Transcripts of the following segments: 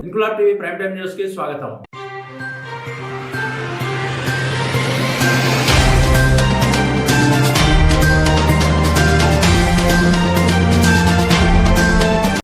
Inquilab TV prime time news కి స్వాగతం.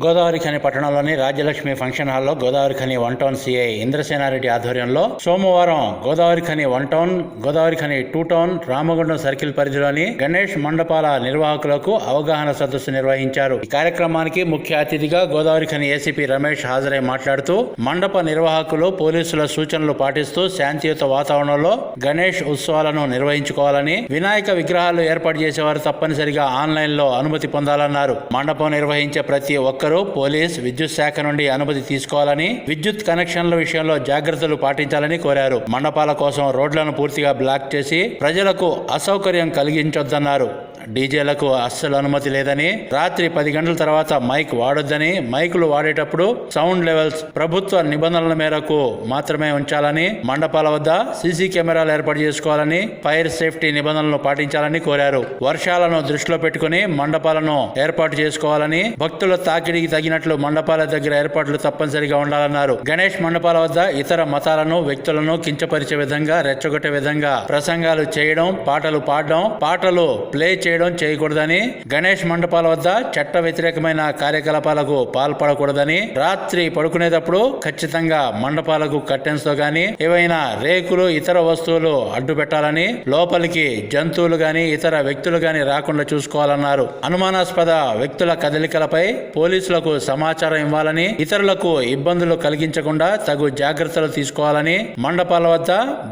గోదావరిఖని పట్టణంలోని రాజ్యలక్ష్మి ఫంక్షన్ హాల్లో గోదావరిఖని 1 టౌన్ సిఐ ఇంద్రసేనారెడ్డి ఆధ్వర్యంలో సోమవారం Godavarikhani 1 town, Godavarikhani 2 town, Ramagundam circle పరిధిలోని గణేష్ మండపాల నిర్వాహకులకు అవగాహన సదస్సు నిర్వహించారు. ఈ కార్యక్రమానికి ముఖ్య అతిథిగా గోదావరిఖని ఏసీపీ రమేష్ హాజరై మాట్లాడుతూ మండప నిర్వాహకులు పోలీసుల సూచనలు పాటిస్తూ శాంతియుత వాతావరణంలో గణేష్ ఉత్సవాలను నిర్వహించుకోవాలని, వినాయక విగ్రహాలు ఏర్పాటు చేసేవారు తప్పనిసరిగా ఆన్లైన్ లో అనుమతి పొందాలన్నారు. మండపం నిర్వహించే ప్రతి ఒక్కరూ పోలీస్, విద్యుత్ శాఖ నుండి అనుమతి తీసుకోవాలని, విద్యుత్ కనెక్షన్ల విషయంలో జాగ్రత్తలు పాటించాలని కోరారు. మండపాల కోసం రోడ్లను పూర్తిగా బ్లాక్ చేసి ప్రజలకు అసౌకర్యం కలిగించొద్దన్నారు. డీజేలకు అస్సలు అనుమతి లేదని, రాత్రి 10 గంటల తర్వాత మైక్ వాడొద్దని, మైకులు వాడేటప్పుడు సౌండ్ లెవెల్స్ ప్రభుత్వ నిబంధనల మేరకు మాత్రమే ఉంచాలని, మండపాల వద్ద సీసీ కెమెరాలు ఏర్పాటు చేసుకోవాలని, ఫైర్ సేఫ్టీ నిబంధనలను పాటించాలని కోరారు. వర్షాలను దృష్టిలో పెట్టుకుని మండపాలను ఏర్పాటు చేసుకోవాలని, భక్తుల తాకిడికి తగినట్లు మండపాల దగ్గర ఏర్పాట్లు తప్పనిసరిగా ఉండాలన్నారు. గణేష్ మండపాల వద్ద ఇతర మతాలను, వ్యక్తులను కించపరిచే విధంగా, రెచ్చగొట్టే విధంగా ప్రసంగాలు చేయడం, పాటలు పాడడం, పాటలు ప్లే చేయడం చేయకూడదని, గణేష్ మండపాల వద్ద చట్ట వ్యతిరేకమైన కార్యకలాపాలకు పాల్పడకూడదని, రాత్రి పడుకునేటప్పుడు ఖచ్చితంగా మండపాలకు కర్టెన్స్ తో గాని, ఏవైనా రేకులు, ఇతర వస్తువులు అడ్డు పెట్టాలని, లోపలికి జంతువులు గాని, ఇతర వ్యక్తులు గాని రాకుండా చూసుకోవాలన్నారు. అనుమానాస్పద వ్యక్తుల కదలికలపై పోలీసులకు సమాచారం ఇవ్వాలని, ఇతరులకు ఇబ్బందులు కలిగించకుండా తగు జాగ్రత్తలు తీసుకోవాలని, మండపాల వద్ద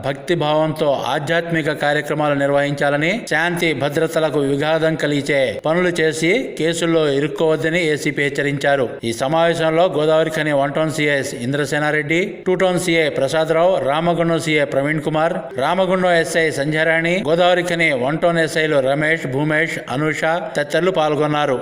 భక్తి భావంతో ఆధ్యాత్మిక కార్యక్రమాలు నిర్వహించాలని, శాంతి భద్రతలకు విఘాతం కలిగించే పనులు చేసి కేసుల్లో ఇరుక్కోవద్దని ఏసీపీ హెచ్చరించారు. ఈ సమావేశంలో Godavarikhani 1 town CI Indrasenareddy, 2 town CI Prasadarao, Ramagundam CI Praveen Kumar, Ramagundam SI Sandhyarani, Godavarikhani 1 town ఎస్ఐలు రమేష్, భూమేష్, అనూష తదితరులు పాల్గొన్నారు.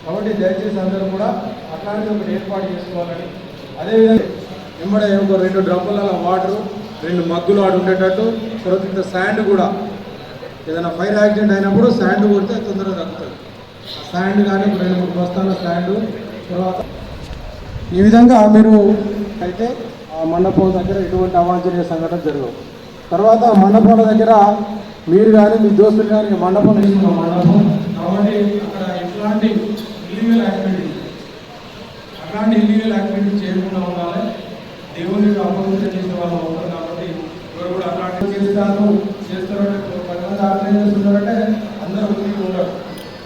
కాబట్టి దయచేసి అందరూ కూడా అట్లాంటి ఒకటి ఏర్పాటు చేసుకోవాలని, అదేవిధంగా వెంబడే ఒక 2 డ్రమ్ముల వాటరు, 2 మగ్గులు ఆడు ఉండేటట్టు, తర్వాత ఇంత శాండ్ కూడా ఏదైనా ఫైర్ యాక్సిడెంట్ అయినప్పుడు శాండ్ కొడితే తొందరగా తగ్గుతుంది. శాండ్ కానీ 2-3 బస్తాల శాండ్. తర్వాత ఈ విధంగా మీరు అయితే ఆ మండపం దగ్గర ఎటువంటి అవాంఛనీయ సంఘటన జరగవు. తర్వాత మండపాల దగ్గర మీరు కానీ మీ దోస్తులు కానీ మండపం తీసుకున్న మండపం కాబట్టి అక్కడ ఎట్లాంటి అట్లాంటి ఇల్లీగల్ యాక్టివిటీ చేయకుండా ఉండాలి. దేవుని అపవిత్రం చేసే వాళ్ళు ఉంటారు కాబట్టి ఎవరు కూడా అట్లాంటివి చేస్తారంటే 10 మంది ఆర్గనైజ్ చేస్తున్నారంటే అందరూ ఉనికి ఉంటారు.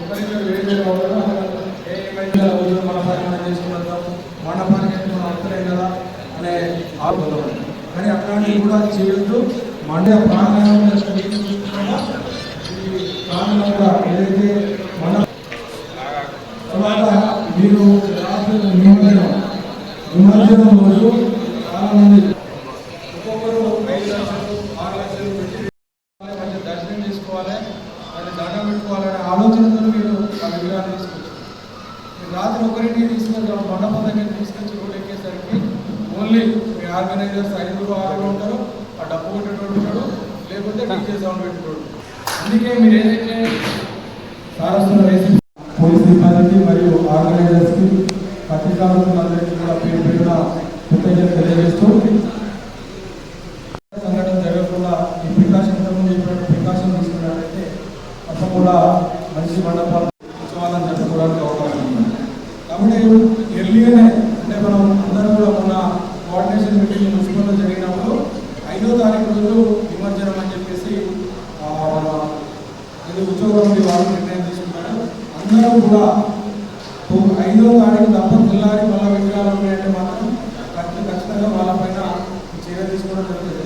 ఒకరిద్దరు వేరే ఉండడం ఏమైనా మన పని చేసుకున్నాం, మన పనికి మనం అవసరం కదా అనే ఆలోచన. కానీ అట్లాంటివి కూడా చేయొద్దు. మండే ప్రాణాయామం కూడా ఏదైతే మన తర్వాత మీరు నిమజ్జనం రోజు చాలా మంది ఒక్కొక్కరు 5 లక్షలు 6 లక్షలు పెట్టి మంచి దర్శనం చేసుకోవాలి, మంచి దండం పెట్టుకోవాలనే ఆలోచనతో మీరు ఆ విగ్రహాన్ని తీసుకొచ్చారు. మీరు రాత్రి ఒకరింటికి తీసుకొచ్చి మండపం దగ్గర తీసుకొచ్చి రోడ్డు ఎక్కేసరికి ఓన్లీ మీ ఆర్గనైజర్స్ 5-6 ఉంటారు, ఆ డబ్బు కొట్టేటోడు ఉంటాడు, లేకపోతే డీజే సౌండ్ పెట్టేటోడు. అందుకే మీరు ఏదైతే సారస్వత వేసి పోలీస్ సిబ్బందికి మరియు ఆర్గనైజర్స్కి, పత్రికాలందరికీ కూడా పేరు పేరున కృతజ్ఞతలు తెలియజేస్తూ సంఘటన జరగకుండా ఈ ప్రికాషన్ ప్రికాషన్ తీసుకున్నట్లయితే తప్పకుండా మంచి మండపాలు ఉత్సవాలను జరుపుకోవడానికి అవకాశం ఉంది. కాబట్టి ఎర్లీగానే అంటే మనం అందరూ కూడా మన కోఆర్డినేషన్ మీటింగ్ మున్సిపల్లో జరిగినప్పుడు 5వ తారీఖు రోజు నిమజ్జనం అని చెప్పేసి మన ఇది ఉత్సవం వాళ్ళు నిర్ణయం తీసుకున్నారు. అందరూ కూడా 5వ తారీఖు తప్ప తెల్లారి మళ్ళీ విగ్రహాలు ఉన్నాయంటే మాత్రం ఖచ్చితంగా వాళ్ళపైన చర్య తీసుకోవడం జరుగుతుంది.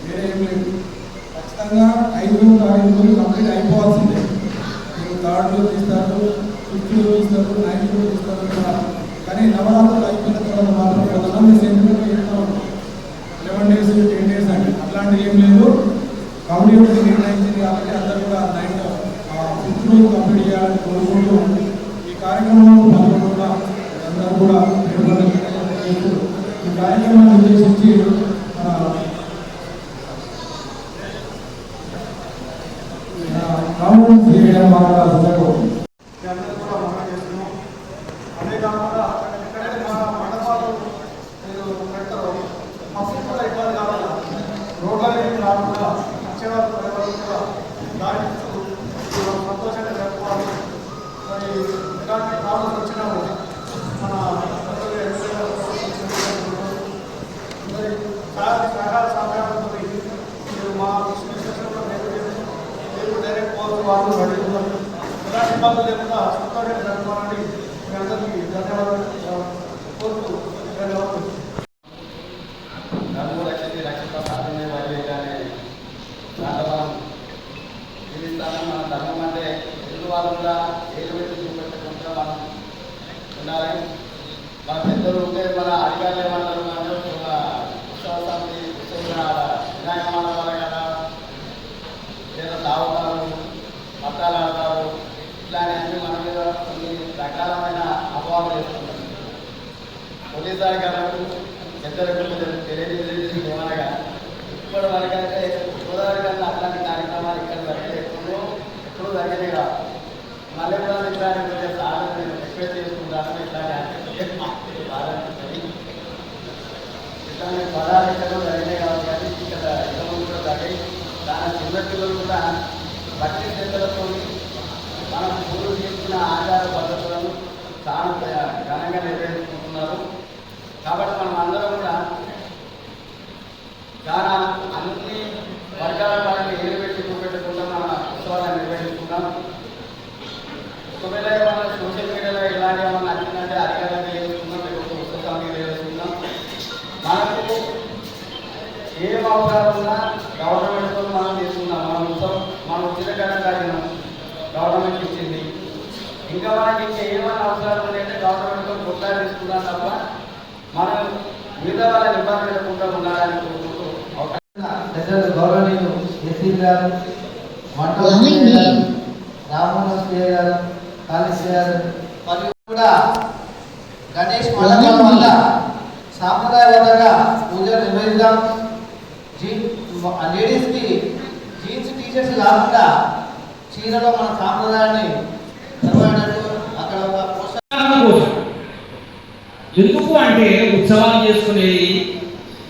వేరే ఏం లేదు. ఖచ్చితంగా 5వ తారీఖు కంప్లీట్ అయిపోవాల్సిందే. మీరు 3rd తీస్తారు, 5th తీస్తారు, 9th తీస్తారు కదా. కానీ నవరాత్రులు అయిపోయిన తర్వాత మాత్రం కొంతమంది సెంటిమెంట్ 11 days 10 days అని అట్లా అట్లాంటివి ఏం లేదు. కమ్యూనిటీ నిర్ణయించింది కాబట్టి అందరూ కూడా నైట్ 6 కంప్లీట్ చేయాలని కోరుకుంటూ ఈ కార్యక్రమంలో పాల్గొన్న అందరూ కూడా ఈ కార్యక్రమాన్ని ఉద్దేశించి రాముడు చేయడం ద్వారా అందరూ కూడా మనం చేస్తున్నాం. అదే కాకుండా ఎక్కడైతే మన మండపాలు పెడతారో మస్తు కూడా ఇబ్బంది కావాలి, రోడ్లకి రాకుండా వచ్చేవాళ్ళు కూడా దాని సంతోషంగా జరుపుకోవాలి. మరి ఎలాంటి ప్రాబ్లమ్స్ వచ్చినా మన సహాయ సహకారంతో మా విశ్లేషణ డైరెక్ట్ వాళ్ళు అడుగుతున్నారు. ఎలాంటి ఇబ్బందులు లేకుండా సంతోషంగా జరుపుకోవాలని మీ అందరికీ ధన్యవాదాలు కోరుతూ ధన్యవాదాలు. మన ధర్మం అంటే ఎదురు వాళ్ళ ఏడు పెట్టి చూపెట్టకుండా మనం ఉండాలని మన పెద్దలు ఉంటే మన అధికారులు ఏమన్నారు అంటే ఉత్సవ సమితి వినాయక మండపాల కదా లేదా తాగుతారు పట్టాలు ఆడతారు ఇట్లాంటివన్నీ మన మీద కొన్ని రకాలమైన అపవాదాలు చేస్తున్నారు. పోలీసు అధికారులకు పెద్దలకు తెలియజేసి ఏమనగా ఇప్పటి వరకంటే గోదావరి కన్నా అట్లాంటి కార్యక్రమాలు ఇక్కడ జరగలేకుండా ఎప్పుడూ జరిగేది కాదు. మళ్ళీ కూడా ఇట్లాంటి సాధన నేను రిక్వెస్ట్ చేసుకుంటాను. ఇట్లాంటి పదాలు ఇక్కడ జరిగినాయి కాబట్టి కానీ ఇక్కడ ఇతరులు కూడా జరిగాయి. దాని చిన్న పిల్లలు కూడా భక్తి శ్రద్ధలతో మనం పూర్వం చేసుకున్న ఆచార పద్ధతులను చాలా ఘనంగా నిర్వహించుకుంటున్నారు. కాబట్టి మనం అందరం కూడా చాలా అన్ని వర్గాల వారిని ఏలుపెట్టి చూపెట్టకుండా మన ఉత్సవాలను నిర్వహిస్తున్నాం. ఒకవేళ ఏమైనా సోషల్ మీడియాలో ఇలాంటి ఏమన్నా నచ్చిందంటే అధికారులు చేసుకున్నాం, లేకపోతే ఉత్సవాన్ని నిర్వహిస్తున్నాం. మనకు ఏం అవసరం ఉన్నా గవర్నమెంట్తో మనం తీసుకున్నాం. మన ఉత్సవం మనం వచ్చిన కన్నా గవర్నమెంట్ ఇచ్చింది. ఇంకా మనకి ఇంకా ఏమైనా అవసరాలు ఉన్నాయంటే గవర్నమెంట్తో కొట్లాడి తీసుకున్నాం తప్ప మనం మిగతా వాళ్ళని ఇబ్బంది పెట్టకుండా ఉండాలని కోరుకుంటూ పెద్దలు గౌరవనీయులు ఎస్పీ గారు, రామోహన్ గారు, కాళేశ్ గారు మరియు కూడా గణేష్ మండపం వల్ల సాంప్రదాయబద్ధంగా పూజలు నిర్వహిద్దాం. లేడీస్కి జీన్స్ టీషర్ట్స్ కాకుండా చీరలో మన సాంప్రదాయాన్ని నిర్వహించినట్టు అక్కడ ఒక ఎందుకు అంటే ఉత్సవాలు చేసుకునేది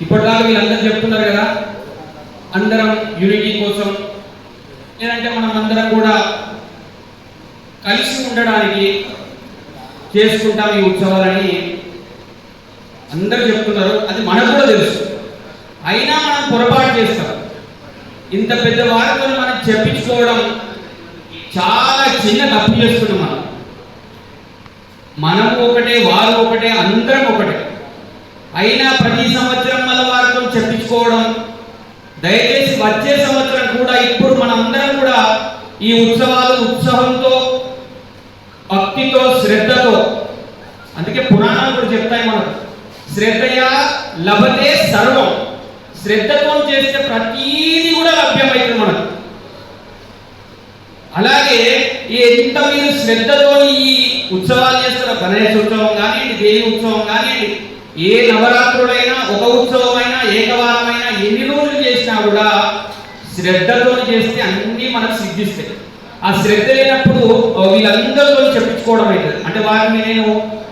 ఇప్పటిదాకా వీళ్ళందరూ చెప్తున్నారు కదా, అందరం యూనిటీ కోసం, లేదంటే మనం అందరం కూడా కలిసి ఉండడానికి చేసుకుంటాం ఈ ఉత్సవాలని అందరూ చెప్తున్నారు. అది మనకు కూడా తెలుసు. అయినా మనం పొరపాటు చేస్తాం. ఇంత పెద్ద వారితో మనం చెప్పించుకోవడం చాలా చిన్న తప్పు చేస్తున్నాం. మనం ఒకటే, వారు ఒకటే, అందరం ఒకటే. అయినా ప్రతి సంవత్సరం మళ్ళీ వారితో చెప్పించుకోవడం, దయచేసి వచ్చే సంవత్సరం కూడా ఇప్పుడు మనందరం కూడా ఈ ఉత్సవాలు ఉత్సవంతో, భక్తితో, శ్రద్ధతో, అందుకే పురాణాలు కూడా చెప్తాయి మనకు, శ్రద్ధయా లభతే సర్వం. శ్రద్ధతో చేస్తే ప్రతీది కూడా లభ్యమవుతుంది మనకు. అలాగే ఎంత మీరు శ్రద్ధతో ఈ ఉత్సవాలు చేస్తారో, గణేశ ఉత్సవం కానివ్వండి, దేవి ఉత్సవం కానివ్వండి, ఏ నవరాత్రులైనా, ఒక ఉత్సవమైనా, ఏకవారమైనా, ఎన్ని రోజులు చేసినా కూడా శ్రద్ధతో చేస్తే అన్నీ మనకు సిద్ధిస్తాయి. ఆ శ్రద్ధ లేనప్పుడు వీళ్ళందరితో చెప్పించుకోవడం అవుతుంది. అంటే వారిని నేను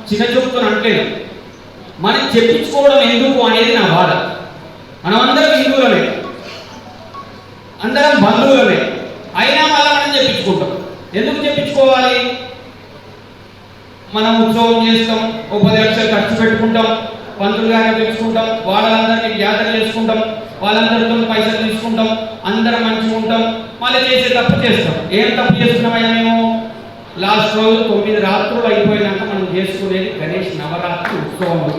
చిన్న చూపుతో అంటలేను, మనం చెప్పించుకోవడం ఎందుకు అనేది నా బాధ. మనం అందరం హిందువులమే, అందరం బంధువులమే, అయినా మళ్ళీ మనం చెప్పించుకుంటాం. ఎందుకు చెప్పించుకోవాలి? మనం ఉత్సవం చేస్తాం, ఓ 10 లక్షలు ఖర్చు పెట్టుకుంటాం, పంతులు గారిని తెచ్చుకుంటాం, వాళ్ళందరినీ జాతర చేసుకుంటాం, వాళ్ళందరితో పైసలు తీసుకుంటాం, అందరం మంచిగా ఉంటాం, మళ్ళీ చేసే తప్పు చేస్తాం. ఏం తప్పు చేస్తున్నామయ్యా మేము? లాస్ట్ రోజు 9 రాత్రులు అయిపోయినాక మనం చేసుకునేది గణేష్ నవరాత్రి ఉత్సవంలో.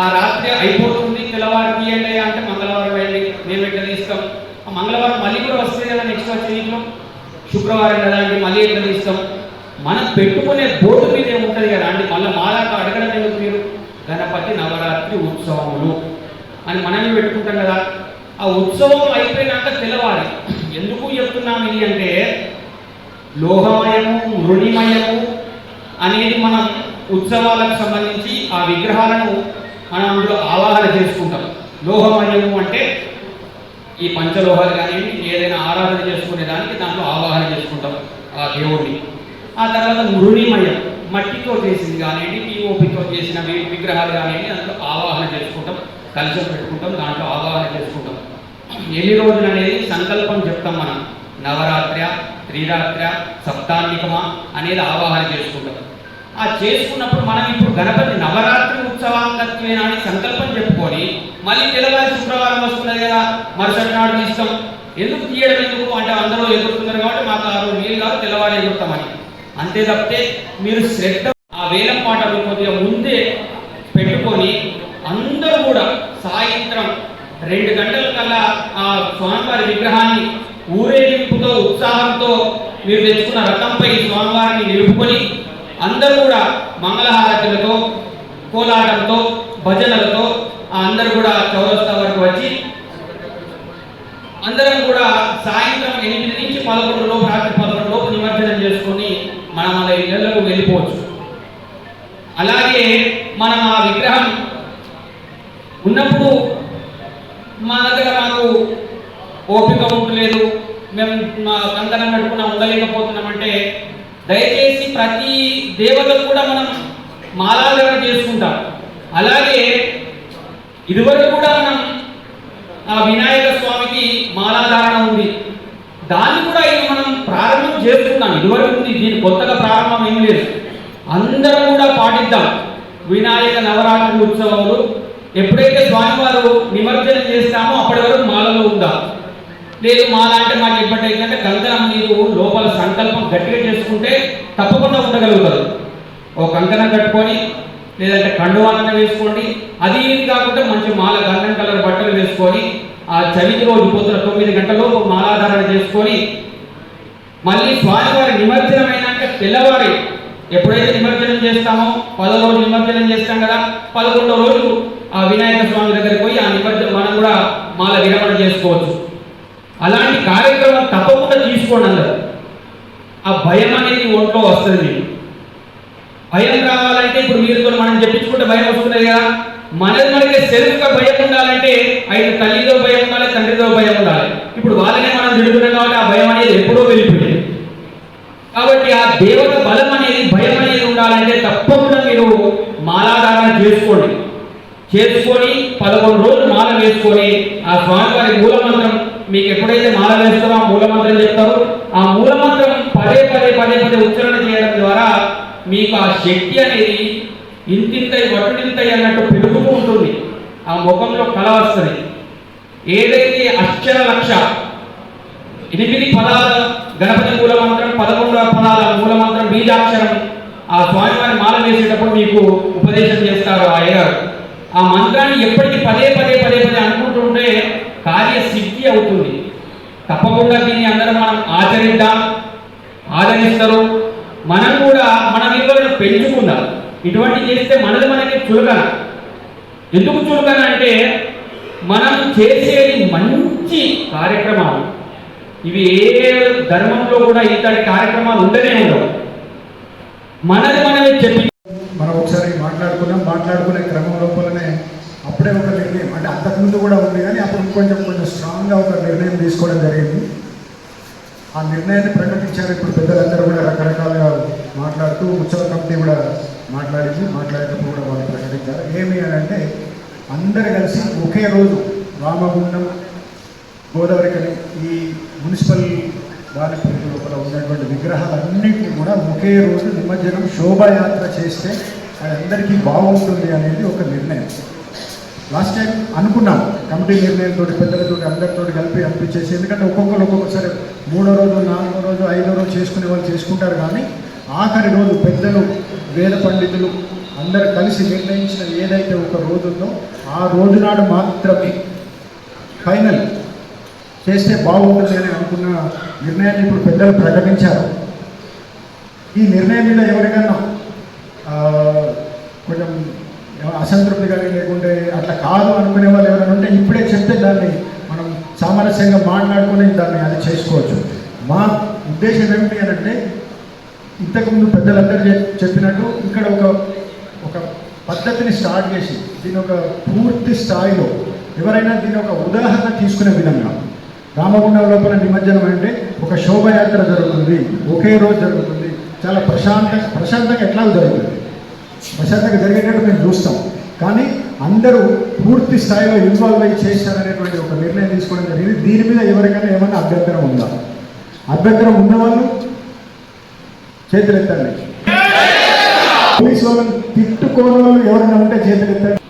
ఆ రాత్రి అయిపోతుంది, తెల్లవారు తీయండి అంటే మంగళవారం వెళ్ళి మేము ఎట్లా తీస్తాం? ఆ మంగళవారం మళ్ళీ కూడా వస్తుంది కదా, నెక్స్ట్ వచ్చే వీక్లో శుక్రవారం కదా అండి, మళ్ళీ ఎట్లా తీస్తాం? మనం పెట్టుకునే బోర్డు మీద ఏముంటుంది కదా అండి, మళ్ళీ మాలాక అడగడం ఎందుకు? మీరు గణపతి నవరాత్రి ఉత్సవములు అని మనమే పెట్టుకుంటాం కదా. ఆ ఉత్సవం అయిపోయినాక తెల్లవారి ఎందుకు చెప్తున్నాం ఇది అంటే లోహమయము మృణిమయము అనేది మనం ఉత్సవాలకు సంబంధించి ఆ విగ్రహాలను మనం అందులో ఆవాహన చేసుకుంటాం. లోహమయము అంటే ఈ పంచలోహాలు కానివ్వండి, ఏదైనా ఆరాధన చేసుకునే దానికి దాంట్లో ఆవాహన చేసుకుంటాం ఆ దేవుడిని. ఆ తర్వాత మృణిమయం మట్టితో చేసింది కానివ్వండి, పిఓపితో చేసిన విగ్రహాలు కానివ్వండి, దాంట్లో ఆవాహన చేసుకుంటాం, కలశం పెట్టుకుంటాం, దాంట్లో ఆవాహన చేసుకుంటాం. ఎన్ని రోజులు అనేది సంకల్పం చెప్తాం మనం. నవరాత్ర, త్రిరాత్ర, సప్తాన్నికమా అనేది ఆవాహన చేసుకుంటాం. ఆ చేసుకున్నప్పుడు మనం ఇప్పుడు గణపతి నవరాత్రి ఉత్సవాంగత్వేనా అని సంకల్పం చెప్పుకొని మళ్ళీ తెల్లవారి శుక్రవారం వస్తున్నది కదా, మరుసటి నాడు తీస్తాం. ఎందుకు తీయడం ఎందుకు అంటే అందరూ ఎదురుతున్నారు కాబట్టి మాకు ఆ రోజు వీలు కాదు, తెల్లవారు ఎదురుతామని. అంతే తప్పితే మీరు శ్రద్ధ ఆ వేలం పాటలు కొద్దిగా ముందే పెట్టుకొని అందరూ కూడా సాయంత్రం 2 గంటల కల్లా ఆ స్వామివారి విగ్రహాన్ని ఊరేగింపుతో ఉత్సాహంతో మీరు తెచ్చుకున్న రథంపై స్వామివారిని నిలుపుకొని అందరూ కూడా మంగళహారతులతో, కోలాటంతో, భజనలతో అందరూ కూడా చౌరస్తా వరకు వచ్చి అందరం కూడా సాయంత్రం 8 నుంచి 11 లోపు, రాత్రి 11 లోపు నిమజ్జనం చేసుకొని మనం అలా ఇళ్లకు వెళ్ళిపోవచ్చు. అలాగే మనం ఆ విగ్రహం ఉన్నప్పుడు మా దగ్గర మాకు ఓపిక ఉండలేదు, మేము మా కంకణం కట్టుకున్నా ఉండలేకపోతున్నామంటే దయచేసి ప్రతి దేవతకు కూడా మనం మాలాధారణ చేసుకుంటాం. అలాగే ఇదివరకు కూడా మనం ఆ వినాయక స్వామికి మాలాధారణ ఉంది, దాన్ని కూడా ఇది మనం ప్రారంభం చేసుకుంటాం. ఇదివరకు ఉంది, దీని కొత్తగా ప్రారంభం ఏం లేదు. అందరం కూడా పాటిద్దాం. వినాయక నవరాత్రి ఉత్సవాలు ఎప్పుడైతే స్వామివారు నిమజ్జనం చేస్తామో అప్పటి వరకు మాలలో ఉందాం. లేదు మాల అంటే మాకు ఇబ్బంది అయిందంటే కంకణం మీరు లోపల సంకల్పం గట్టిగా చేసుకుంటే తప్పకుండా ఉండగలుగుతారు. ఓ కంకణం కట్టుకొని లేదంటే కండువాలన్న వేసుకోండి. అది ఏది కాకుండా మంచి మాల గంధం కలర్ బట్టలు వేసుకొని ఆ చలికి రోజు పొద్దున 9 గంటలలోపు మాలాధారణ చేసుకొని మళ్ళీ స్వామివారి నిమజ్జనం అయినాక తెల్లవారి ఎప్పుడైతే నిమజ్జనం చేస్తామో 10వ రోజు నిమజ్జనం చేస్తాం కదా, 11వ రోజు ఆ వినాయక స్వామి దగ్గరికి పోయి ఆ నిమజ్జనం మనం కూడా మాల విరమణ చేసుకోవచ్చు. అలాంటి కార్యక్రమం తప్పకుండా తీసుకోండి అందరు. ఆ భయం అనేది ఒంట్లో వస్తుంది. భయం కావాలంటే ఇప్పుడు మీరుతో మనం చెప్పించుకుంటే భయం వస్తుంది కదా, మనకే సెల్ఫ్గా భయం ఉండాలంటే అయితే తల్లిదో భయం ఉండాలి, తండ్రిదో భయం ఉండాలి. ఇప్పుడు వాళ్ళనే మనం తిడుతున్నాం కాబట్టి ఆ భయం అనేది ఎప్పుడో వెళ్ళిపోయింది. కాబట్టి ఆ దేవత బలం అనేది, భయం అనేది ఉండాలంటే తప్పకుండా మీరు మాలాధారణ చేసుకొని 11 రోజులు మాల వేసుకొని ఆ స్వామివారి మూలమంత్రం మీకు ఎప్పుడైతే మాల వేస్తారో ఆ మూలమంత్రం చెప్తారో ఆ మూలమంత్రం పదే ఉచ్చారణ చేయడం ద్వారా మీకు ఆ శక్తి అనేది ఇంతింతై వటుడింతై అన్నట్టు పెరుగుతూ ఉంటుంది. ఆ ముఖంలో కళ వస్తుంది. ఏదైతే అక్షర లక్ష 8 పదాల గణపతి మూలమంత్రం, 11 పదాల మూలమంత్రం బీజాక్షరం ఆ స్వామివారి మాల వేసేటప్పుడు మీకు ఉపదేశం చేస్తారు ఆ అయ్యగారు. ఆ మంత్రాన్ని ఎప్పటికీ పదే అనుకుంటుంటే కార్యసిద్ధి అవుతుంది. తప్పకుండా దీన్ని అందరం మనం ఆచరిద్దాం, ఆదరిస్తారు. మనం కూడా మన విలువలను పెంచుకుందాం. ఇటువంటి చేస్తే మనకి చులకన. ఎందుకు చులకన అంటే మనం చేసేది మంచి కార్యక్రమాలు. ఇవి ఏ ధర్మంలో కూడా ఇలాంటి కార్యక్రమాలు ఉండనే ఉండవు. మనమే చెప్పి మనం ఒకసారి మాట్లాడుకునే క్రమం లోపలనే అప్పుడే ఒక నిర్ణయం, అంటే అంతకుముందు కూడా ఉంది కానీ అప్పుడు కొంచెం స్ట్రాంగ్గా ఒక నిర్ణయం తీసుకోవడం జరిగింది. ఆ నిర్ణయాన్ని ప్రకటించారు. ఇప్పుడు పెద్దలందరూ కూడా రకరకాలుగా మాట్లాడుతూ ఉత్సవ కమిటీ కూడా మాట్లాడేటప్పుడు కూడా వాళ్ళు ప్రకటించారు. ఏమి అని అంటే అందరు కలిసి ఒకే రోజు రామగుండం, గోదావరికని ఈ మున్సిపల్ బాలపల్లి లోపల ఉన్నటువంటి విగ్రహాలన్నింటినీ కూడా ఒకే రోజు నిమజ్జనం శోభాయాత్ర చేస్తే అది అందరికీ బాగుంటుంది అనేది ఒక నిర్ణయం. లాస్ట్ టైం అనుకున్నాం కమిటీ నిర్ణయంతో పెద్దలతో అందరితో కలిపి అనిపించేసి, ఎందుకంటే ఒక్కొక్కసారి 3వ రోజు 4వ రోజు 5వ రోజు చేసుకునే వాళ్ళు చేసుకుంటారు. కానీ ఆఖరి రోజు పెద్దలు, వేద పండితులు అందరూ కలిసి నిర్ణయించిన ఏదైతే ఒక రోజు ఉందో ఆ రోజు నాడు మాత్రమే ఫైనల్ చేస్తే బాగుంటుంది అని అనుకున్న నిర్ణయాన్ని ఇప్పుడు పెద్దలు ప్రకటించారు. ఈ నిర్ణయం మీద ఎవరికన్నా కొంచెం అసంతృప్తి కలిగి లేకుంటే అట్లా కాదు అనుకునే వాళ్ళు ఎవరైనా ఉంటే ఇప్పుడే చెప్తే దాన్ని మనం సామరస్యంగా మాట్లాడుకొని దాన్ని అది చేసుకోవచ్చు. మా ఉద్దేశం ఏమిటి అని అంటే, ఇంతకుముందు పెద్దలందరూ చెప్పినట్టు ఇక్కడ ఒక పద్ధతిని స్టార్ట్ చేసి దీని ఒక పూర్తి స్థాయిలో ఎవరైనా దీని ఒక ఉదాహరణ తీసుకునే విధంగా, రామగుండం లోపల నిమజ్జనం అంటే ఒక శోభయాత్ర జరుగుతుంది, ఒకే రోజు జరుగుతుంది, చాలా ప్రశాంతంగా ఎట్లా జరుగుతుంది, ప్రశాంతంగా జరిగేటట్టు మేము చూస్తాం. కానీ అందరూ పూర్తి స్థాయిలో ఇన్వాల్వ్ అయ్యి చేశారనేటువంటి ఒక నిర్ణయం తీసుకోవడం జరిగింది. దీని మీద ఎవరికైనా ఏమైనా అభ్యంతరం ఉందా? అభ్యంతరం ఉన్నవాళ్ళు చేతులెత్తండి. పోలీసు వాళ్ళని తిట్టుకోని వాళ్ళు ఎవరైనా ఉంటే చేతులెత్తండి.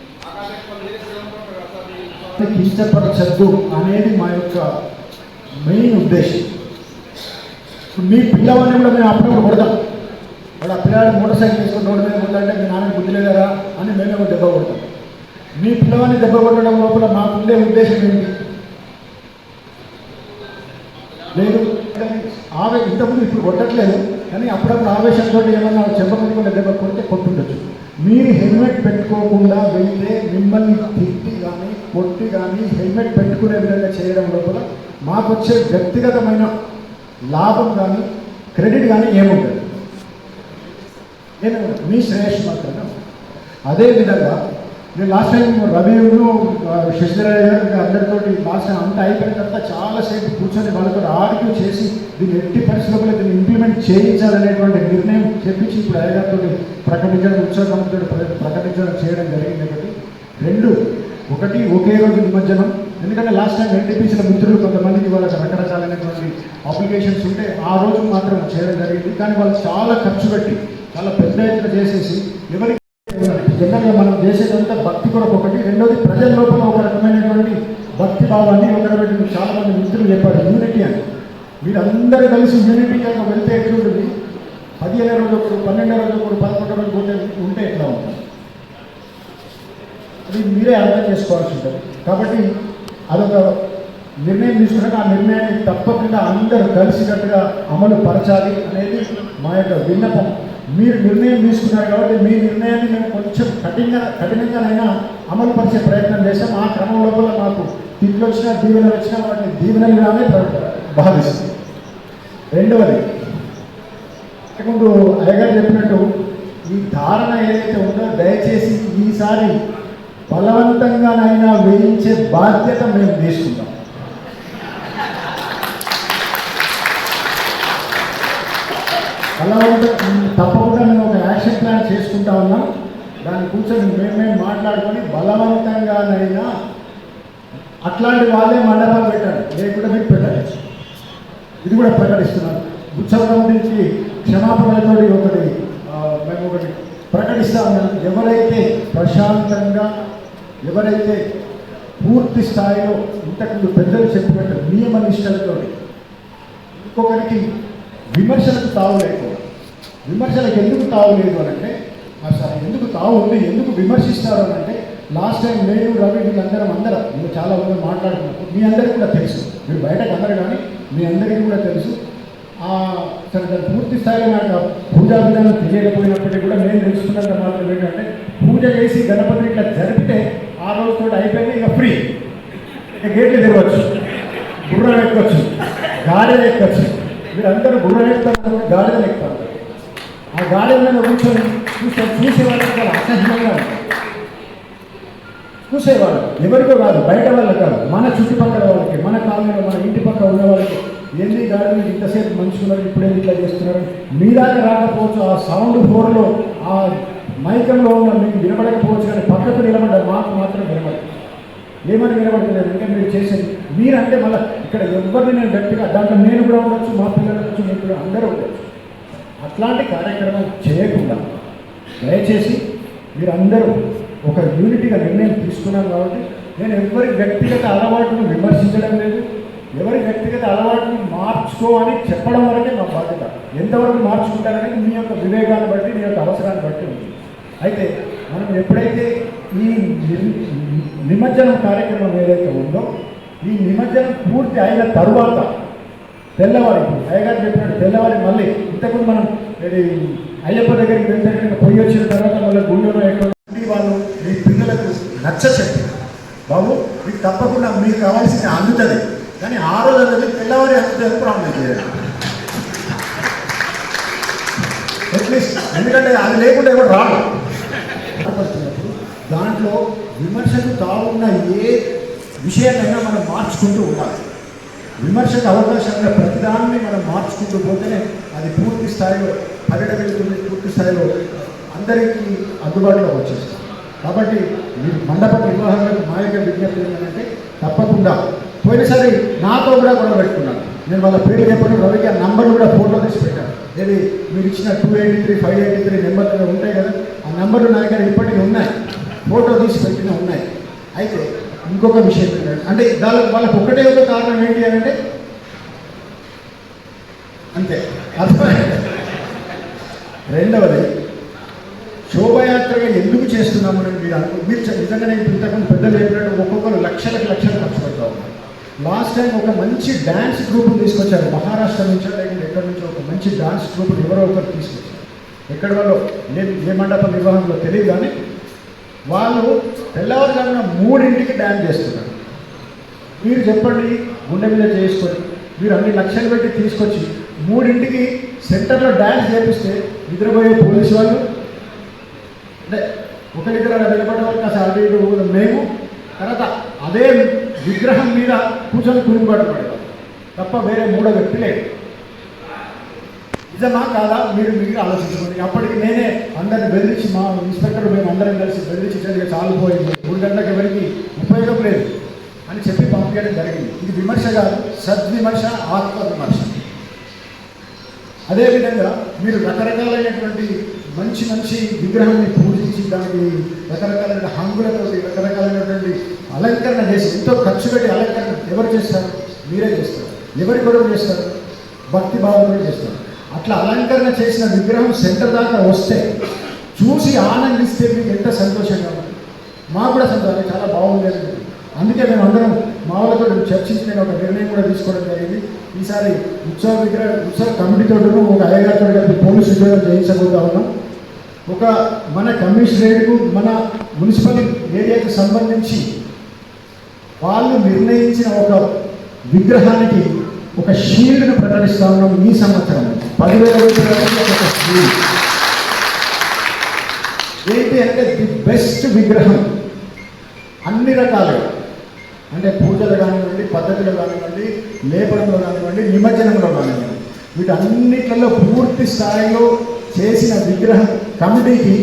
కించపరచద్దు అనేది మా యొక్క మెయిన్ ఉద్దేశం. మీ పిల్లవాడిని కూడా మేము అప్పుడప్పుడు కొడతాం. వాడు ఆ పిల్లవాడు మోటార్ సైకిల్ తీసుకుని రోడ్డు మీద కొట్టాలంటే మీ నాన్నకి బుద్ధి లేదారా అని మేమే ఒక దెబ్బ కొడతాం. మీ పిల్లవాడిని దెబ్బ కొట్టడం లోపల మాకుండే ఉద్దేశం ఏంటి? లేదు ఇంతకుముందు ఇప్పుడు కొట్టట్లేదు, కానీ అప్పుడప్పుడు ఆవేశంతో ఏమన్నా చెప్పకుండా దెబ్బ కొడితే కొట్టుండొచ్చు. మీరు హెల్మెట్ పెట్టుకోకుండా వెళ్తే మిమ్మల్ని తిట్టి కానీ కొట్టి కానీ హెల్మెట్ పెట్టుకునే విధంగా చేయడం లోపల మాకు వచ్చే వ్యక్తిగతమైన లాభం కానీ క్రెడిట్ కానీ ఏముంటుంది? మీ శ్రేయస్సు మాత్రమే. అదేవిధంగా నేను లాస్ట్ టైం రవిను శశిధరయ్య గారు అందరితో లాస్ట్ టైం అంతా అయిపోయిన తర్వాత చాలాసేపు కూర్చొని వాళ్ళతో ఆర్గ్యూ చేసి దీన్ని ఎట్టి పరిస్థితుల్లో దీన్ని ఇంప్లిమెంట్ చేయించాలనేటువంటి నిర్ణయం చెప్పించి ఇప్పుడు అయ్యగారితో ప్రకటించడం, ఉత్సవ కమిటీతో ప్రకటించడం చేయడం జరిగింది. ఒకటి ఒకే రోజు నిమజ్జనం. ఎందుకంటే లాస్ట్ టైం ఎన్టీపీసీల మిత్రులు కొంతమందికి వాళ్ళకి రకరకాలైనటువంటి అప్లికేషన్స్ ఉంటే ఆ రోజు మాత్రం చేయడం జరిగింది. కానీ వాళ్ళు చాలా ఖర్చు పెట్టి చాలా పెద్ద ఎత్తున చేసేసి ఎవరికి జనరల్గా మనం చేసేదంతా భక్తి కొరకు ఒకటి, రెండోది ప్రజల లోపల ఒక రకమైనటువంటి భక్తి భావాన్ని ఒకటి చాలామంది మిత్రులు చెప్పారు యూనిటీ అని. మీరందరూ కలిసి యూనిటీగా వెళ్తే ఎట్లుంటుంది? 15 రోజు ఒకరు, 12 రోజు ఒకరు, 11 రోజు ఉంటే ఎట్లా ఉంటుంది? అది మీరే అర్థం చేసుకోవాల్సి ఉంటుంది. కాబట్టి అదొక నిర్ణయం తీసుకున్నాక ఆ నిర్ణయాన్ని తప్పకుండా అందరూ కలిసికట్టుగా అమలు పరచాలి అనేది మా యొక్క విన్నపం. మీరు నిర్ణయం తీసుకున్నారు కాబట్టి మీ నిర్ణయాన్ని మేము కొంచెం కఠినంగానైనా అమలు పరిచే ప్రయత్నం చేస్తాం. ఆ క్రమం లోపల మాకు తిట్లు వచ్చినా దీవెనలు వచ్చినా వాటిని దీవెనలుగానే భావిస్తాం. రెండవది, ముందు అయ్యగారు చెప్పినట్టు ఈ ధారణ ఏదైతే ఉందో దయచేసి ఈసారి బలవంతంగానైనా వేయించే బాధ్యత మేము తీసుకుంటాం. తప్పకుండా మేము ఒక యాక్షన్ ప్లాన్ చేసుకుంటా ఉన్నాం. దాన్ని కూర్చొని మేము మాట్లాడుకొని బలవంతంగానైనా అట్లాంటి వాళ్ళే మండపాలు పెట్టాలి, లేకుండా మీరు పెట్టాలి. ఇది కూడా ప్రకటిస్తున్నాను. ఉత్సవం నుంచి క్షమాపణలతో మేము ఒకటి ప్రకటిస్తా ఉన్నాం. ఎవరైతే ప్రశాంతంగా, ఎవరైతే పూర్తి స్థాయిలో ఇంతకుముందు పెద్దలు చెప్పినట్టు నియమ నిష్టలతో ఇంకొకరికి విమర్శలకు తావు లేకపోవడం. విమర్శలకు ఎందుకు తావు లేదు అని అంటే, సారీ ఎందుకు తావు ఉంది, ఎందుకు విమర్శిస్తారు అని అంటే, లాస్ట్ టైం నేను రవి వీళ్ళందరం మీరు చాలా మంది మాట్లాడుతున్నారు. మీ అందరికీ కూడా తెలుసు, మీరు బయటకు అందరు కానీ మీ అందరికీ కూడా తెలుసు. సరే దాని పూర్తి స్థాయిలో నాకు పూజా విధానం తెలియకపోయినప్పటికీ కూడా నేను తెలుసుకున్నంత మాత్రం ఏంటంటే, పూజ చేసి గణపతిని ఇట్లా జరిపితే ఆ రోజుతో అయిపోయింది, ఇక ఫ్రీ, ఇక గేట్లు తిరగవచ్చు, గుర్రం ఎక్కవచ్చు, గాడిద ఎక్కవచ్చు. మీరందరూ గుర్రం ఎక్కుతారు, గాడిదలు ఎక్కుతారు. ఆ గాడిద మీద కూర్చొని చూసేవాళ్ళకి చాలా అసహ్యంగా ఉంటుంది. చూసేవాళ్ళు ఎవరికో కాదు, బయట వాళ్ళకి కాదు, మన చుట్టుపక్కల వాళ్ళకి, మన కాలనీలో మన ఇంటి పక్క ఉన్న వాళ్ళకి ఏంది గాడి ఇంతసేపు మంచుకున్నారు, ఇప్పుడే ఇట్లా చేస్తున్నారు. మీ దాకా రాకపోవచ్చు, ఆ సౌండ్ ఫోర్లో ఆ మైకంలో ఉన్న మీకు వినబడకపోవచ్చు, కానీ పక్కకు నిలబడ్డారు, మాకు మాత్రం వినబడదు. ఏమని వినబడలేదు అంటే మీరు చేసేది మీరంటే మళ్ళీ ఇక్కడ ఎవరిని నేను గట్టిగా దాంట్లో నేను కూడా ఉండొచ్చు, మా పిల్లలు ఉండొచ్చు, మీరు కూడా అందరూ ఉండొచ్చు. అట్లాంటి కార్యక్రమం చేయకుండా దయచేసి మీరందరూ ఒక యూనిటీగా నిర్ణయం తీసుకున్నాం. కాబట్టి నేను ఎవరి వ్యక్తిగత అలవాటును విమర్శించడం లేదు, ఎవరి వ్యక్తిగత అలవాటుని మార్చుకో అని చెప్పడం వరకే మా బాధ్యత. ఎంతవరకు మార్చుకుంటారనేది మీ యొక్క వివేకాన్ని బట్టి, మీ యొక్క అవసరాన్ని బట్టి ఉంది. అయితే మనం ఎప్పుడైతే ఈ నిమజ్జనం కార్యక్రమం ఏదైతే ఉందో, ఈ నిమజ్జనం పూర్తి అయిన తరువాత తెల్లవారి, అయ్యగారు చెప్పినట్టు తెల్లవారి మళ్ళీ ఇంతకుముందు మనం అయ్యప్ప దగ్గరికి వెళ్తే పొయ్యి వచ్చిన తర్వాత మళ్ళీ గుళ్ళో ఎక్కడ వాళ్ళు మీ పిల్లలకు నచ్చ చెప్పి, బాబు మీకు తప్పకుండా మీకు కావాల్సింది అందుతుంది, కానీ ఆ రోజు అనేది తెల్లవారి అంతే ప్రామిస్ చేయాలి అట్లీస్ట్. ఎందుకంటే అది లేకుండా ఎవరు రాదు. దాంట్లో విమర్శకు తావున్న ఏ విషయాన్నైనా మనం మార్చుకుంటూ ఉండాలి. విమర్శకు అవకాశంగా ప్రతిదాన్ని మనం మార్చుకుంటూ పోతేనే అది పూర్తి స్థాయిలో పరిడవిల్లుతుంది, పూర్తి స్థాయిలో అందరికీ అందుబాటులో వచ్చేస్తుంది. కాబట్టి మీరు మండప నిర్వహణకు మా యొక్క విజ్ఞప్తి ఏంటంటే తప్పకుండా పోయినసారి నాతో కూడా గొడవ పెట్టుకున్నాను. నేను వాళ్ళ పేరు చెప్పడం రవికి ఆ నంబర్లు కూడా ఫోటో తీసి పెట్టాను. ఏది మీరు ఇచ్చిన 283 583 నెంబర్లు ఉంటాయి కదా, ఆ నెంబర్లు నా దగ్గర ఇప్పటికీ ఉన్నాయి, ఫోటో తీసి పెట్టిన ఉన్నాయి. అయితే ఇంకొక విషయం ఏంటంటే అంటే వాళ్ళకి ఒకటే ఒక కారణం ఏంటి అని అంటే అంతే అర్థమైంది. రెండవది శోభయాత్రగా ఎందుకు చేస్తున్నామని మీరు నిజంగానే ఇంతకుముందు పెద్దలు చెప్పినట్టు ఒక్కొక్కరు లక్షలకు లక్షలు ఖర్చు పెడతా ఉన్నారు. లాస్ట్ టైం ఒక మంచి డ్యాన్స్ గ్రూప్ని తీసుకొచ్చారు మహారాష్ట్ర నుంచో లేకుంటే ఎక్కడి నుంచో ఒక మంచి డ్యాన్స్ గ్రూప్ని ఎవరో ఒకరు తీసుకొచ్చారు. ఎక్కడి వాళ్ళు ఏ మండప నిర్వహణలో తెలియదు కానీ వాళ్ళు తెల్లవారుజామున 3ంటికి డ్యాన్స్ చేస్తున్నారు. మీరు చెప్పండి, గుండె మీద చేసుకొని మీరు అన్ని లక్షలు పెట్టి తీసుకొచ్చి 3ంటికి సెంటర్లో డ్యాన్స్ చేపిస్తే నిద్రపోయే పోలీసు వాళ్ళు అంటే ఒకరిద్దరు అలా నిలబడే వాళ్ళు కాస్త అటు ఇటు మేము తర్వాత అదే విగ్రహం మీద కూర్చొని కురుగుబాటు పడేవాళ్ళు తప్ప వేరే మూడో వ్యక్తి లేదు. నిజమా కాదా మీరు ఆలోచించుకోండి. అప్పటికి నేనే అందరిని బెదిరించి మా ఇన్స్పెక్టర్ మేము అందరం కలిసి బెదిరించి సరిగ్గా చాలిపోయింది, 3 గంటలకు ఎవరికి ఉపయోగం లేదు అని చెప్పి పంపించడం జరిగింది. ఇది విమర్శ కాదు, సద్విమర్శ, ఆత్మవిమర్శ. అదేవిధంగా మీరు రకరకాలైనటువంటి మంచి మంచి విగ్రహాన్ని పూజించి దానికి రకరకాలైన హంగులతోటి రకరకాలైనటువంటి అలంకరణ చేసి ఎంతో ఖర్చు పెట్టి అలంకరణ ఎవరు చేస్తారు? మీరే చేస్తారు. ఎవరి కొరకు చేస్తారు? భక్తి భావంతో చేస్తారు. అట్లా అలంకరణ చేసిన విగ్రహం సెంటర్ దాకా వస్తే చూసి ఆనందిస్తే మీకు ఎంత సంతోషంగా ఉంది. మాకు కూడా సంతోషం, చాలా బాగుంది. అందుకే మేము అందరం మా వాళ్ళతో చర్చించి నేను ఒక నిర్ణయం కూడా తీసుకోవడం జరిగింది. ఈసారి ఉత్సవ కమిటీతో ఒక అయ్యగారితో కలిపి పోలీసు ఉద్యోగం చేయించబోతా ఉన్నాం. ఒక మన కమిషనరేట్కు మన మున్సిపల్ ఏరియాకి సంబంధించి వాళ్ళు నిర్ణయించిన ఒక విగ్రహానికి ఒక షీల్డ్ను ప్రకటిస్తా ఉన్నాం. ఈ సంవత్సరం 10,000 రూపాయలకి ఒక షీల్డ్. ఏంటి అంటే ది బెస్ట్ విగ్రహం అన్ని రకాలుగా, అంటే పూజలు కానివ్వండి, పద్ధతులు కానివ్వండి, లేపడంలో కానివ్వండి, నిమజ్జనంలో కానివ్వండి, వీటన్నిటిలో పూర్తి స్థాయిలో చేసిన విగ్రహం కమిటీకి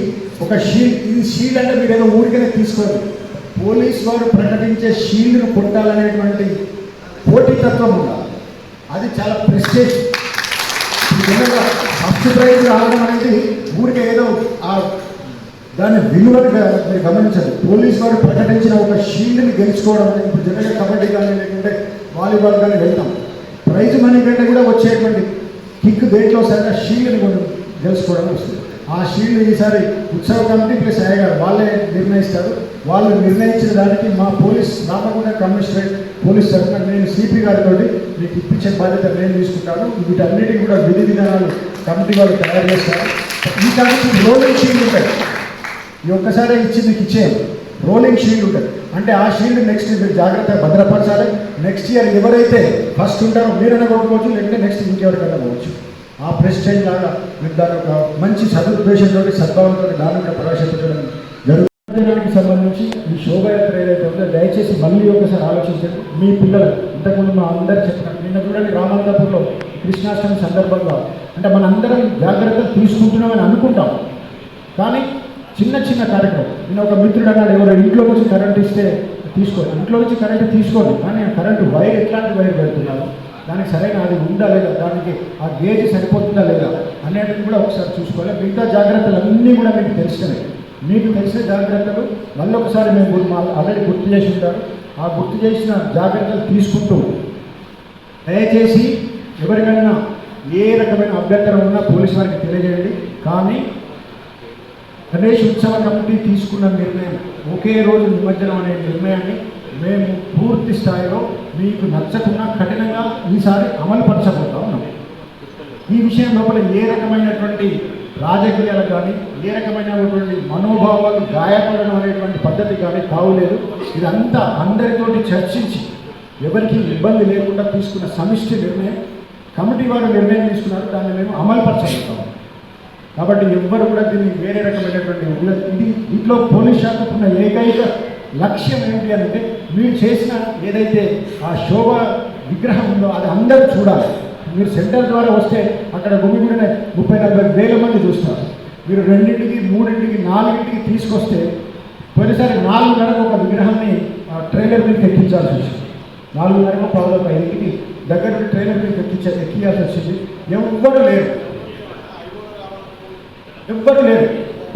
ఒక షీల్డ్. ఇది షీల్డ్ అంటే మీరు ఏదో ఊరికనే తీసుకోరు. పోలీస్ వారు ప్రకటించే షీల్డ్ను కొట్టాలనేటువంటి పోటీతత్వం ఉండాలి. అది చాలా ప్రెస్టేజ్. జనరల్గా ఫస్ట్ ప్రైజ్ రావడం అనేది ఊరికే ఏదో దాని విలువను మీరు గమనించాలి. పోలీస్ వారు ప్రకటించిన ఒక షీల్డ్ని గెలుచుకోవడం అనేది ఇప్పుడు జనరల్గా కబడ్డీ కానీ లేకుంటే వాలీబాల్ కానీ వెళ్తాం, ప్రైజ్ మనీ కంటే కూడా వచ్చేటువంటి కిక్ దేంట్లో సరిగ్గా షీల్డ్ని గెలుచుకోవడం వస్తుంది. ఆ షీల్డ్ ఈసారి ఉత్సవ కమిటీ ప్లస్ అయ్యగారు వాళ్ళే నిర్ణయిస్తారు. వాళ్ళు నిర్ణయించిన దానికి మా పోలీస్ రామగుండ కమిషనరేట్ పోలీస్ తరఫున నేను సిపి గారితో మీకు ఇప్పించే బాధ్యత నేను తీసుకుంటాను. వీటన్నిటికీ కూడా విధి విధానాలు కమిటీ వాళ్ళు తయారు చేస్తారు. ఈ కమిటీ రోలింగ్ షీల్డ్ ఉంటాయి. ఈ ఒక్కసారి ఇచ్చి మీకు ఇచ్చేయండి. రోలింగ్ షీల్డ్ ఉంటుంది. అంటే ఆ షీల్డ్ నెక్స్ట్ మీరు జాగ్రత్తగా భద్రపరచాలి. నెక్స్ట్ ఇయర్ ఎవరైతే ఫస్ట్ ఉంటారో మీరైనా కొట్టుకోవచ్చు, లేదంటే నెక్స్ట్ ఇంకెవరికైనా పోవచ్చు. ఆ ప్రెస్టేజ్ లాగా మీరు దాని ఒక మంచి సదుద్దేశంతో సద్భావంతో దాన్ని కూడా ప్రవేశపెట్టడం జరుగుతుంది. సంబంధించి ఈ శోభయాత్ర ఏదైతే ఉందో దయచేసి మళ్ళీ ఒకసారి ఆలోచించండి. మీ పిల్లలు ఇంతకుముందు మా అందరూ చెప్పినారు. నిన్న చూడండి రామాంతపూర్లో కృష్ణాష్టమి సందర్భంగా అంటే మనందరం జాగ్రత్తలు తీసుకుంటున్నామని అనుకుంటాం, కానీ చిన్న చిన్న కార్యక్రమం. నేను ఒక మిత్రుడు అన్నాడు, ఎవరో ఇంట్లో నుంచి కరెంట్ ఇస్తే తీసుకోండి, ఇంట్లో నుంచి కరెంటు తీసుకోండి, కానీ ఆ కరెంటు వైర్ ఎట్లాంటి వైర్ పెడుతున్నారు, దానికి సరైన అది ఉందా లేదా, దానికి ఆ గేజ్ సరిపోతుందా లేదా అనేటివి కూడా ఒకసారి చూసుకోవాలి. మిగతా జాగ్రత్తలు అన్నీ కూడా మీకు తెలిసినవి. మీకు తెలిసిన జాగ్రత్తలు మళ్ళీ ఒకసారి మేము ఆల్రెడీ గుర్తు చేసి ఉంటారు. ఆ గుర్తు చేసిన జాగ్రత్తలు తీసుకుంటూ దయచేసి ఎవరికైనా ఏ రకమైన అభ్యంతరం ఉన్నా పోలీసు వారికి తెలియజేయండి. కానీ గణేష్ ఉత్సవ కమిటీ తీసుకున్న నిర్ణయం ఒకే రోజు నిమజ్జనం అనే నిర్ణయాన్ని మేము పూర్తి స్థాయిలో మీకు నచ్చకుండా కఠినంగా ఈసారి అమలుపరచబోతా ఉన్నాం. ఈ విషయం లోపల ఏ రకమైనటువంటి రాజకీయాలు కానీ ఏ రకమైనటువంటి మనోభావాలు గాయపడడం అనేటువంటి పద్ధతి కానీ కావులేదు. ఇదంతా అందరితోటి చర్చించి ఎవరికి ఇబ్బంది లేకుండా తీసుకున్న సమిష్టి నిర్ణయం. కమిటీ వారు నిర్ణయం తీసుకున్నారు, దాన్ని మేము అమలుపరచగలుగుతాం. కాబట్టి ఎవ్వరు కూడా దీన్ని వేరే రకమైనటువంటి ఇది దీంట్లో పోలీస్ శాఖకు ఉన్న ఏకైక లక్ష్యం ఏంటి అంటే మీరు చేసిన ఏదైతే ఆ శోభ విగ్రహం ఉందో అది అందరూ చూడాలి. మీరు సెంటర్ ద్వారా వస్తే అక్కడ గుమిగుడిన 30-40 వేల మంది చూస్తారు. మీరు 2, 3, 4 తీసుకొస్తే పోయినసారి 4:30 ఒక విగ్రహాన్ని ట్రైలర్ మీద ఎక్కించాల్సి వచ్చింది. 4:30 పావులకు 5 దగ్గర ట్రైలర్ మీద ఎక్కియాల్సి వచ్చింది. ఎవ్వరు లేరు.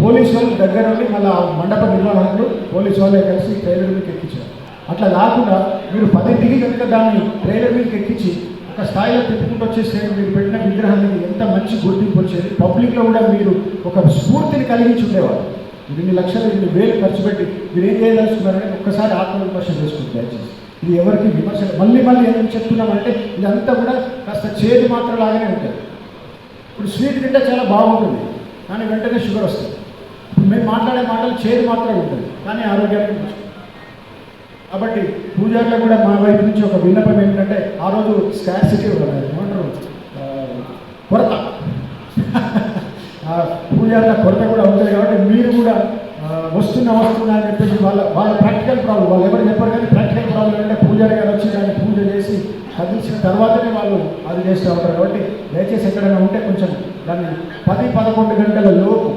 పోలీసు వాళ్ళు దగ్గర ఉండి మళ్ళీ మండప నిర్వాహకులు పోలీసు వాళ్ళే కలిసి ట్రైలర్ మీదకి ఎక్కించారు. అట్లా కాకుండా మీరు 10 కనుక దాన్ని ట్రైలర్ మీదకి ఎక్కించి ఒక స్థాయిలో తిప్పుకుంటూ వచ్చేస్తే మీరు పెట్టిన విగ్రహానికి ఎంత మంచి గుర్తింపు వచ్చేది. పబ్లిక్లో కూడా మీరు ఒక స్ఫూర్తిని కలిగించి ఉండేవారు. ఇన్ని లక్షలు 2 వేలు ఖర్చు పెట్టి మీరు ఏం చేయదలుచుకున్నారని ఒక్కసారి ఆత్మవిమర్శ చేసుకుంటే దయచేసి. ఇది ఎవరికి విమర్శ మళ్ళీ ఎందుకు చెప్తున్నామంటే ఇదంతా కూడా కాస్త చేదు మాత్రం లాగానే ఉంటుంది. ఇప్పుడు స్వీట్ తింటే చాలా బాగుంటుంది, కానీ వెంటనే షుగర్ వస్తుంది. ఇప్పుడు మేము మాట్లాడే మాటలు చేదు మాత్రమే ఉంటుంది, కానీ ఆరోగ్యానికి. కాబట్టి పూజారులు కూడా మా వైపు నుంచి ఒక విన్నపం ఏంటంటే ఆ రోజు స్కార్సిటీ ఏమంటారు కొరత పూజారుల కొరత కూడా ఉంటుంది. కాబట్టి మీరు కూడా వస్తున్నా అని చెప్పేసి వాళ్ళ ప్రాక్టికల్ ప్రాబ్లం వాళ్ళు ఎవరు చెప్పారు, కానీ ప్రాక్టికల్ ప్రాబ్లం అంటే పూజారి గారు వచ్చి దాన్ని పూజ చేసి కదిలించిన తర్వాతనే వాళ్ళు అది చేస్తూ ఉంటారు. కాబట్టి దయచేసి ఎక్కడైనా ఉంటే కొంచెం దాన్ని 10-11 గంటల లోపు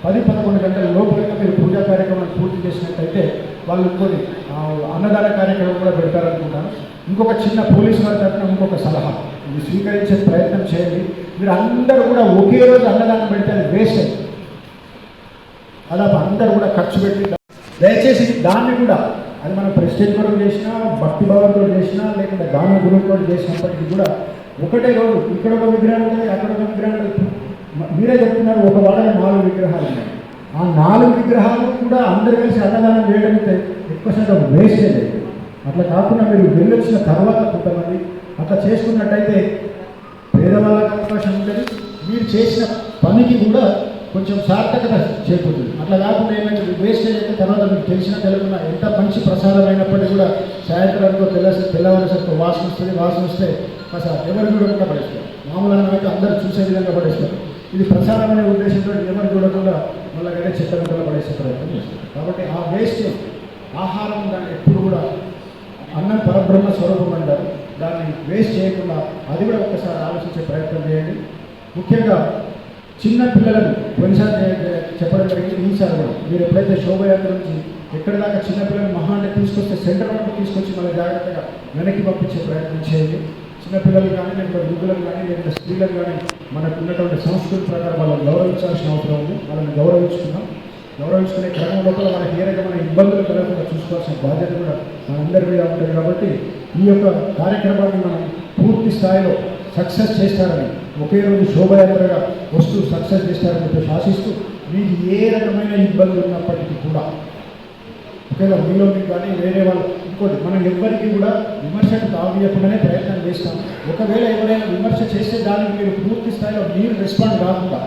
10-11 గంటల లోపు కనుక మీరు పూజా కార్యక్రమాన్ని పూర్తి చేసినట్టయితే వాళ్ళు ఇంకోటి అన్నదాన కార్యక్రమం కూడా పెడతారనుకుంటాను. ఇంకొక చిన్న పోలీసు వారి తరఫున ఇంకొక సలహా ఇది స్వీకరించే ప్రయత్నం చేయండి. మీరు అందరూ కూడా ఒకే రోజు అన్నదానం పెడితే అది వేస్ట్ అయింది. దాదాపు అందరూ కూడా ఖర్చు పెట్టి దయచేసి దాన్ని కూడా అది మనం ప్రెస్టేజ్ కొరకు చేసినా, భక్తి భావంతో చేసినా, లేకుంటే దాన గురువుతో చేసినప్పటికీ కూడా ఒకటే రోజు ఇక్కడ ఒక విగ్రహం ఉంటుంది, అక్కడ ఒక విగ్రహం ఉంటుంది. మీరే చెప్తున్నారు ఒక వాడలో 4 విగ్రహాలు ఉన్నాయి. ఆ 4 విగ్రహాలు కూడా అందరు కలిసి అన్నదానం చేయడం ఎక్కువ శాతం వేస్టేజ్ అయింది. అట్లా కాకుండా మీరు వెళ్ళొచ్చిన తర్వాత కొంతమంది అట్లా చేసుకున్నట్టయితే పేదవాళ్ళకి అవకాశం ఉంటుంది, మీరు చేసిన పనికి కూడా కొంచెం సార్థకత చేకూరుతుంది. అట్లా కాకుండా ఏమైనా వేస్టేజ్ అయితే తర్వాత మీకు తెలియకుండా ఎంత మంచి ప్రసాదం అయినప్పటికీ కూడా సాయంత్రానికి తెల్లవారేసరికి వాసన వస్తుంది. వాసన వస్తే అసలు ఎవరు చూడకుండా పడేస్తారు. మామూలు అన్నం అయితే అందరూ చూసే విధంగా పడేస్తారు. ఇది ప్రసాదం అనే ఉద్దేశంతో ఎవరు చూడకుండా మళ్ళీ చెత్తగా పడేసే ప్రయత్నం చేస్తారు. కాబట్టి ఆ వేస్టేజ్ ఆహారం దాన్ని ఎప్పుడు కూడా అన్నం పరబ్రహ్మ స్వరూపం అంటారు, దాన్ని వేస్ట్ చేయకుండా అది కూడా ఒక్కసారి ఆలోచించే ప్రయత్నం చేయండి. ముఖ్యంగా చిన్న పిల్లలను కొన్నిసార్లు చెప్పడం జరిగింది. ఈసారి కూడా మీరు ఎప్పుడైతే శోభయాత్ర నుంచి ఎక్కడి దాకా చిన్నపిల్లలు మహా అంటే తీసుకొస్తే సెంటర్ వరకు తీసుకొచ్చి మళ్ళీ జాగ్రత్తగా వెనక్కి పంపించే ప్రయత్నం చేయండి. చిన్నపిల్లలు కానీ లేకపోతే వృద్ధులకు కానీ లేకపోతే స్త్రీలకు కానీ మనకు ఉన్నటువంటి సంస్కృతి ప్రకారం వాళ్ళని గౌరవించాల్సిన అవసరం ఉంది. వాళ్ళని గౌరవించుకునే క్రమం లోపల మనకి ఏ రకమైన ఇబ్బందులు కలగకుండా చూసుకోవాల్సిన బాధ్యత కూడా మనందరి మీద ఉంటుంది. కాబట్టి ఈ యొక్క కార్యక్రమాన్ని మనం పూర్తి స్థాయిలో సక్సెస్ చేస్తారని, ఒకే రోజు శోభయాత్రగా వస్తూ సక్సెస్ చేస్తారని చెప్పి ఆశిస్తూ, మీకు ఏ రకమైన ఇబ్బంది ఉన్నప్పటికీ కూడా ఒకవేళ మీలో మీకు కానీ వేరే వాళ్ళు ఇంకోటి మనం ఎవరికి కూడా విమర్శకు తావియకుండానే ప్రయత్నం చేస్తాం. ఒకవేళ ఎవరైనా విమర్శ చేసే దానికి మీరు పూర్తి స్థాయిలో మీరు రెస్పాండ్ కాకుండా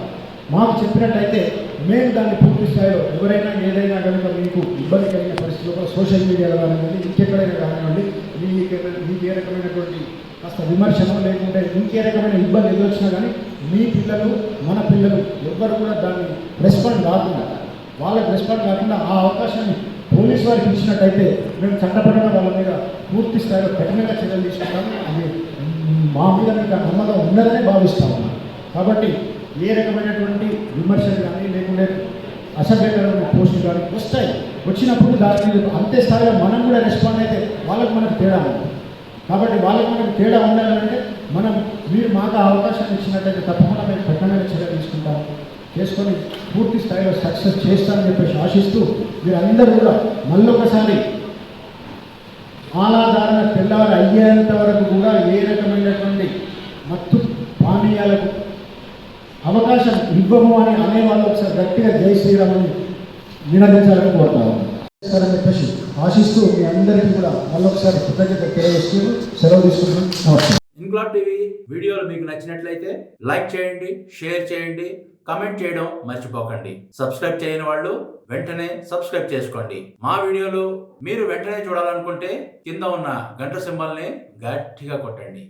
మాకు చెప్పినట్టయితే మేము దాన్ని పూర్తి స్థాయిలో ఎవరైనా ఏదైనా కనుక మీకు ఇబ్బంది కలిగిన పరిస్థితుల్లో సోషల్ మీడియాలో కానివ్వండి, ఇంకెక్కడైనా కానివ్వండి, మీకు ఏ రకమైనటువంటి కాస్త విమర్శను లేకుంటే ఇంకే రకమైన ఇబ్బంది ఎదురొచ్చినా కానీ మీ పిల్లలు మన పిల్లలు ఎవ్వరు కూడా దాన్ని రెస్పాండ్ కాకుండా వాళ్ళకి రెస్పాండ్ కాకుండా ఆ అవకాశాన్ని పోలీసు వారికి ఇచ్చినట్టయితే మేము చట్టపరంగా వాళ్ళ మీద పూర్తి స్థాయిలో కఠినంగా చర్యలు తీసుకుంటాము. అది మా మీద మీకు నమ్మకం ఉన్నదనే భావిస్తాము. కాబట్టి ఏ రకమైనటువంటి విమర్శలు కానీ లేకుంటే అసభ్యకరమైన పోస్టులు కానీ వస్తాయి, వచ్చినప్పుడు దాని మీద అంతే స్థాయిలో మనం కూడా రెస్పాండ్ అయితే మనకు తేడా ఉంది. కాబట్టి మనకు తేడా ఉండాలంటే మీరు మాకు అవకాశాన్ని ఇచ్చినట్టయితే తప్పకుండా మేము కఠినమైన చర్యలు తీసుకుంటాము, చేసుకొని పూర్తి స్థాయిలో సక్సెస్ చేస్తామని చెప్పేసి ఆశిస్తూ మీరందరూ కూడా మళ్ళొకసారి ఆలాధారణ తెల్లారి అయ్యేంత వరకు కూడా ఏ రకమైనటువంటి మత్తు పానీయాలకు అవకాశం ఇవ్వము అని అనేవాళ్ళు ఒకసారి గట్టిగా జై శ్రీరామని నినదించాలని కోరుతాము అని చెప్పేసి ఆశిస్తూ మీ అందరికీ కూడా మళ్ళొకసారి కృతజ్ఞత తెలియజేస్తూ సెలవు తీసుకుంటున్నాం. నమస్తే. ఇన్క్లాబ్ టీవీ వీడియోలు మీకు నచ్చినట్లయితే లైక్ చేయండి, షేర్ చేయండి, కమెంట్ చేయడం మర్చిపోకండి. సబ్స్క్రైబ్ చేయని వాళ్ళు వెంటనే సబ్స్క్రైబ్ చేసుకోండి. మా వీడియోలు మీరు వెంటనే చూడాలనుకుంటే కింద ఉన్న గంట సింబల్ని గట్టిగా కొట్టండి.